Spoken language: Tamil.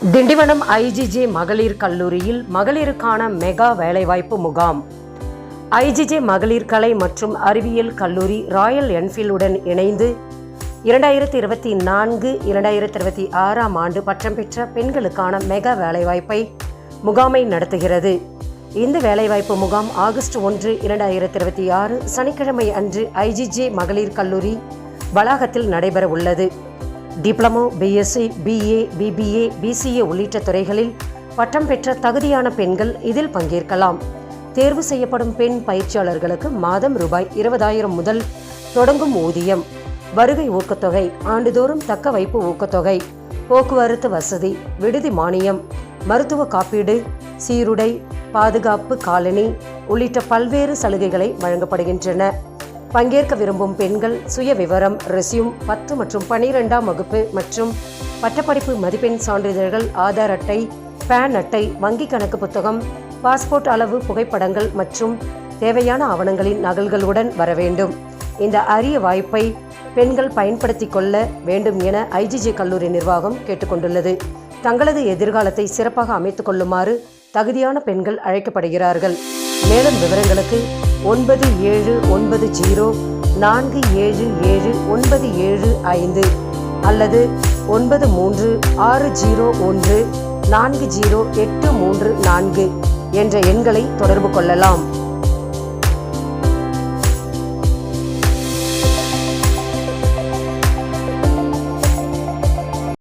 திண்டிவனம் ஐஜிஜே மகளிர் கல்லூரியில் மகளிருக்கான மெகா வேலைவாய்ப்பு முகாம். ஐஜிஜே மகளிர் கலை மற்றும் அறிவியல் கல்லூரி ராயல் என்ஃபீல்டுடன் இணைந்து 2024-2026 ஆண்டு பட்டம் பெற்ற பெண்களுக்கான மெகா வேலைவாய்ப்பை முகாமை நடத்துகிறது. இந்த வேலைவாய்ப்பு முகாம் ஆகஸ்ட் 1, 2026 சனிக்கிழமை அன்று ஐஜிஜே மகளிர் கல்லூரி வளாகத்தில் நடைபெற உள்ளது. Diploma, BSc, BA, BBA, BCA உள்ளிட்ட துறைகளில் பட்டம் பெற்ற தகுதியான பெண்கள் இதில் பங்கேற்கலாம். தேர்வு செய்யப்படும் பெண் பயிற்சியாளர்களுக்கு மாதம் ரூபாய் 20,000 முதல் தொடங்கும் ஊதியம், வருகை ஊக்கத்தொகை, ஆண்டுதோறும் தக்க வைப்பு ஊக்கத்தொகை, போக்குவரத்து வசதி, விடுதி மானியம், மருத்துவ காப்பீடு, சீருடை, பாதுகாப்பு காலணி உள்ளிட்ட பல்வேறு சலுகைகளை வழங்கப்படுகின்றன. பங்கேற்க விரும்பும் பெண்கள் சுய விவரம், ரெஸ்யூம், 10 மற்றும் 12ஆம் வகுப்பு மற்றும் பட்டப்படிப்பு மதிப்பெண் சான்றிதழ்கள், ஆதார் அட்டை, பேன் அட்டை, வங்கி கணக்கு புத்தகம், பாஸ்போர்ட் அளவு புகைப்படங்கள் மற்றும் தேவையான ஆவணங்களின் நகல்களுடன் வர வேண்டும். இந்த அரிய வாய்ப்பை பெண்கள் பயன்படுத்திக் கொள்ள வேண்டும் என ஐஜிஜே கல்லூரி நிர்வாகம் கேட்டுக்கொண்டுள்ளது. தங்களது எதிர்காலத்தை சிறப்பாக அமைத்துக் கொள்ளுமாறு தகுதியான பெண்கள் அழைக்கப்படுகிறார்கள். மேலும் விவரங்களுக்கு 9790477975 அல்லது 9360140834 என்ற எண்களை தொடர்பு கொள்ளலாம்.